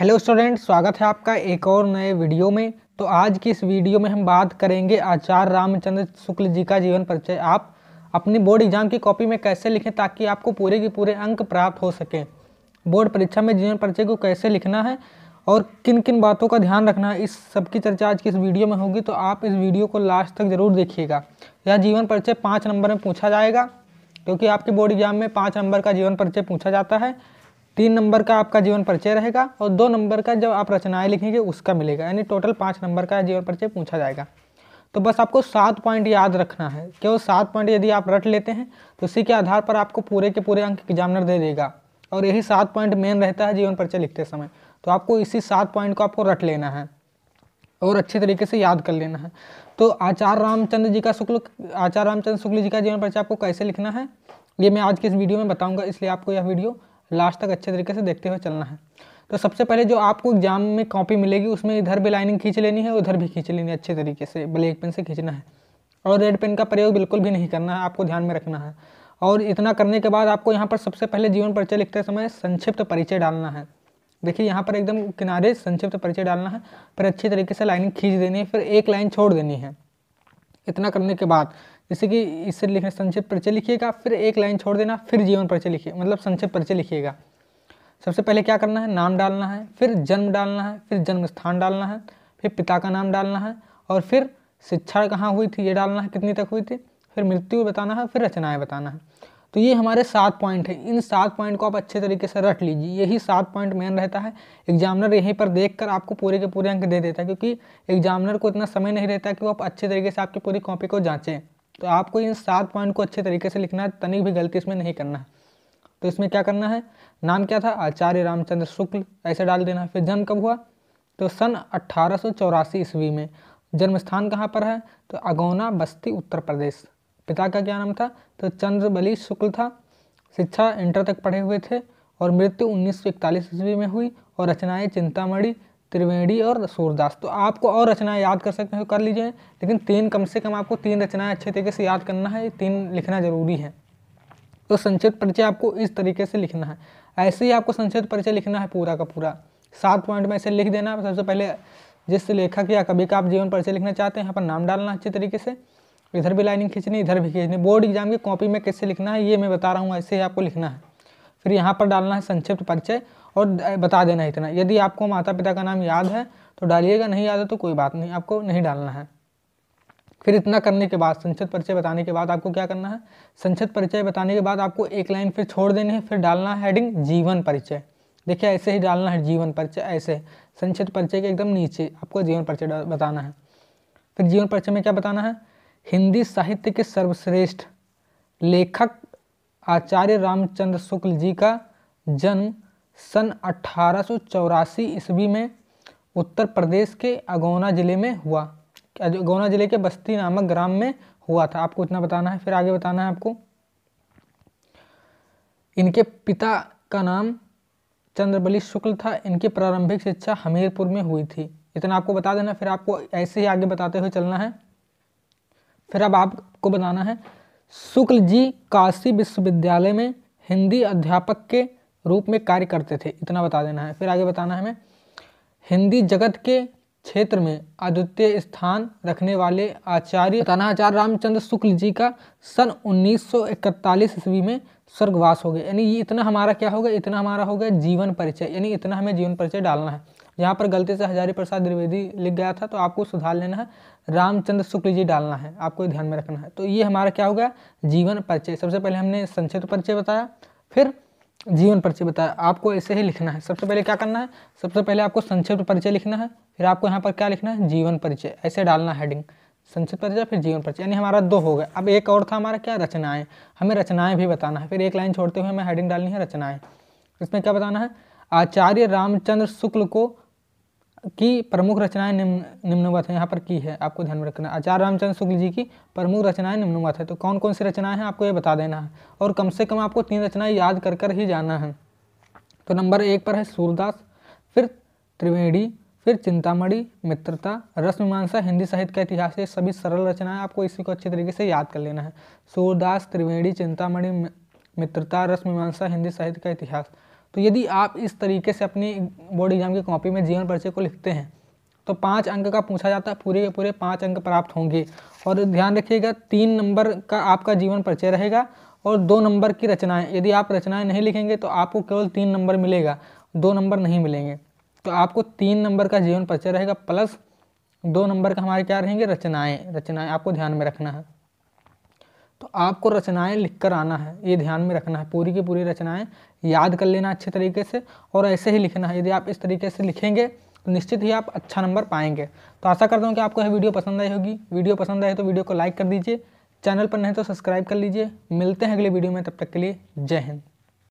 Hello student, स्वागत है आपका एक और नए वीडियो में। तो आज की इस वीडियो में हम बात करेंगे आचार्य रामचंद्र शुक्ल जी का जीवन परिचय। आप अपनी बोर्ड एग्जाम की कॉपी में कैसे लिखें ताकि आपको पूरे के पूरे अंक प्राप्त हो सकें। बोर्ड परीक्षा में जीवन परिचय को कैसे लिखना है और किन किन बातों का ध्यान रखना है, इस सब की चर्चा आज की इस वीडियो में होगी। तो आप इस वीडियो को लास्ट तक जरूर देखिएगा। यह जीवन परिचय 5 नंबर में पूछा जाएगा, क्योंकि आपके बोर्ड एग्जाम में 5 नंबर का जीवन परिचय पूछा जाता है। 3 नंबर का आपका जीवन परिचय रहेगा और 2 नंबर का जब आप रचनाएं लिखेंगे उसका मिलेगा, यानी टोटल 5 नंबर का जीवन परिचय पूछा जाएगा। तो बस आपको 7 पॉइंट याद रखना है। केवल 7 पॉइंट यदि आप रट लेते हैं तो उसी के आधार पर आपको पूरे के पूरे अंक एग्जामिनर दे देगा, और यही 7 पॉइंट मेन रहता है जीवन परिचय लिखते समय। तो आपको इसी 7 पॉइंट को आपको रट लेना है और अच्छे तरीके से याद कर लेना है। तो आचार्य रामचंद्र शुक्ल जी का जीवन परिचय आपको कैसे लिखना है, ये मैं आज की इस वीडियो में बताऊंगा, इसलिए आपको यह वीडियो लास्ट तक अच्छे तरीके से देखते हुए चलना है। तो सबसे पहले जो आपको एग्जाम में कॉपी मिलेगी उसमें इधर भी लाइनिंग खींच लेनी है, उधर भी खींच लेनी है, अच्छे तरीके से ब्लैक पेन से खींचना है। और रेड पेन का प्रयोग बिल्कुल भी नहीं करना है, आपको ध्यान में रखना है। और इतना करने के बाद आपको यहाँ पर सबसे पहले जीवन परिचय लिखते समय संक्षिप्त परिचय डालना है। देखिए यहाँ पर एकदम किनारे संक्षिप्त परिचय डालना है, फिर अच्छी तरीके से लाइनिंग खींच देनी है, फिर एक लाइन छोड़ देनी है। इतना करने के बाद जैसे कि इससे लिखने संक्षिप्त परिचय लिखिएगा, फिर एक लाइन छोड़ देना, फिर जीवन परिचय लिखिए, मतलब संक्षिप्त परिचय लिखिएगा। सबसे पहले क्या करना है, नाम डालना है, फिर जन्म डालना है, फिर जन्म स्थान डालना है, फिर पिता का नाम डालना है, और फिर शिक्षा कहाँ हुई थी ये डालना है, कितनी तक हुई थी, फिर मृत्यु बताना है, फिर रचनाएं बताना है। तो ये हमारे 7 पॉइंट हैं। इन 7 पॉइंट को आप अच्छे तरीके से रट लीजिए। यही 7 पॉइंट मेन रहता है। एग्जामिनर यहीं पर देखकर आपको पूरे के पूरे अंक दे देता है, क्योंकि एग्जामिनर को इतना समय नहीं रहता कि वो आप अच्छे तरीके से आपकी पूरी कॉपी को जांचें। तो आपको इन 7 पॉइंट को अच्छे तरीके से लिखना है, तनिक भी गलती इसमें नहीं करना है। तो इसमें क्या करना है, नाम क्या था, आचार्य रामचंद्र शुक्ल, ऐसे डाल देना है। फिर जन्म कब हुआ, तो सन 1884 ईस्वी में। जन्म स्थान कहाँ पर है, तो अगौना, बस्ती, उत्तर प्रदेश। पिता का क्या नाम था, तो चंद्रबली शुक्ल था। शिक्षा इंटर तक पढ़े हुए थे, और मृत्यु 1941 ईस्वी में हुई। और रचनाएं चिंतामणि, त्रिवेणी और सूरदास। तो आपको और रचनाएं याद कर सकते हो, कर लीजिए, लेकिन 3 कम से कम आपको 3 रचनाएं अच्छे तरीके से याद करना है, 3 लिखना जरूरी है। तो संक्षिप्त परिचय आपको इस तरीके से लिखना है। ऐसे ही आपको संक्षिप्त परिचय लिखना है पूरा का पूरा 7 पॉइंट में ऐसे लिख देना। सबसे पहले जिस लेखक या कवि का आप जीवन परिचय लिखना चाहते हैं, यहाँ पर नाम डालना अच्छे तरीके से, इधर भी लाइनिंग खींचनी, इधर भी खींचनी। बोर्ड एग्जाम की कॉपी में कैसे लिखना है ये मैं बता रहा हूँ, ऐसे ही आपको लिखना है। फिर यहाँ पर डालना है संक्षिप्त परिचय और बता देना है इतना। यदि आपको माता पिता का नाम याद है तो डालिएगा, नहीं याद है तो कोई बात नहीं, आपको नहीं डालना है। फिर इतना करने के बाद, संक्षिप्त परिचय बताने के बाद आपको क्या करना है, संक्षिप्त परिचय बताने के बाद आपको एक लाइन फिर छोड़ देनी है, फिर डालना है हेडिंग जीवन परिचय। देखिए ऐसे ही डालना है जीवन परिचय, ऐसे संक्षिप्त परिचय के एकदम नीचे आपको जीवन परिचय बताना है। फिर जीवन परिचय में क्या बताना है, हिंदी साहित्य के सर्वश्रेष्ठ लेखक आचार्य रामचंद्र शुक्ल जी का जन्म सन 1884 ईस्वी में उत्तर प्रदेश के अगौना जिले में हुआ। अगौना जिले के बस्ती नामक ग्राम में हुआ था, आपको इतना बताना है। फिर आगे बताना है आपको, इनके पिता का नाम चंद्रबली शुक्ल था। इनकी प्रारंभिक शिक्षा हमीरपुर में हुई थी, इतना आपको बता देना। फिर आपको ऐसे ही आगे बताते हुए चलना है। फिर अब आपको बताना है, शुक्ल जी काशी विश्वविद्यालय में हिंदी अध्यापक के रूप में कार्य करते थे, इतना बता देना है। फिर आगे बताना है हमें, हिंदी जगत के क्षेत्र में अद्वितीय स्थान रखने वाले आचार्य रामचंद्र शुक्ल जी का सन 1941 ईस्वी में स्वर्गवास हो गए। यानी ये इतना हमारा क्या होगा, इतना हमारा हो गया जीवन परिचय, यानी इतना हमें जीवन परिचय डालना है। यहाँ पर गलती से हजारी प्रसाद द्विवेदी लिख गया था, तो आपको सुधार लेना है, रामचंद्र शुक्ल जी डालना है, आपको ध्यान में रखना है। तो ये हमारा क्या होगा, जीवन परिचय। सबसे पहले हमने संक्षिप्त परिचय बताया, फिर जीवन परिचय बताया। आपको ऐसे ही लिखना है। सबसे पहले क्या करना है, सबसे पहले आपको संक्षिप्त परिचय लिखना है, फिर आपको यहाँ पर क्या लिखना है, जीवन परिचय, ऐसे डालना है हेडिंग, संक्षिप्त परिचय फिर जीवन परिचय, यानी हमारा 2 हो गए। अब एक और था हमारा क्या, रचनाएं। हमें रचनाएं भी बताना है, फिर एक लाइन छोड़ते हुए हमें हेडिंग डालनी है रचनाएं। इसमें क्या बताना है, आचार्य रामचंद्र शुक्ल को की प्रमुख रचनाएं निम्नवत है। यहाँ पर की है, आपको ध्यान में रखना है, आचार्य रामचंद्र शुक्ल जी की प्रमुख रचनाएं निम्नवत है। तो कौन कौन सी रचनाएं हैं आपको ये बता देना है, और कम से कम आपको 3 रचनाएं याद कर कर ही जाना है। तो नंबर 1 पर है सूरदास, फिर त्रिवेणी, फिर चिंतामणि, मित्रता, रसमीमांसा, हिंदी साहित्य का इतिहास। ये सभी सरल रचनाएं, आपको इसी को अच्छे तरीके से याद कर लेना है। सूरदास, त्रिवेणी, चिंतामणि, मित्रता, रसमीमांसा, हिंदी साहित्य का इतिहास। तो यदि आप इस तरीके से अपनी बोर्ड एग्जाम की कॉपी में जीवन परिचय को लिखते हैं तो 5 अंक का पूछा जाता है, पूरे के पूरे 5 अंक प्राप्त होंगे। और ध्यान रखिएगा 3 नंबर का आपका जीवन परिचय रहेगा और 2 नंबर की रचनाएं। यदि आप रचनाएं नहीं लिखेंगे तो आपको केवल 3 नंबर मिलेगा, 2 नंबर नहीं मिलेंगे। तो आपको 3 नंबर का जीवन परिचय रहेगा प्लस 2 नंबर का हमारे क्या रहेंगे, रचनाएं आपको ध्यान में रखना है। तो आपको रचनाएं लिखकर आना है, ये ध्यान में रखना है। पूरी की पूरी रचनाएं याद कर लेना अच्छे तरीके से और ऐसे ही लिखना है। यदि आप इस तरीके से लिखेंगे तो निश्चित ही आप अच्छा नंबर पाएंगे। तो आशा करता हूँ कि आपको यह वीडियो पसंद आई होगी। वीडियो पसंद आए तो वीडियो को लाइक कर दीजिए, चैनल पर नहीं तो सब्सक्राइब कर लीजिए। मिलते हैं अगले वीडियो में, तब तक के लिए जय हिंद।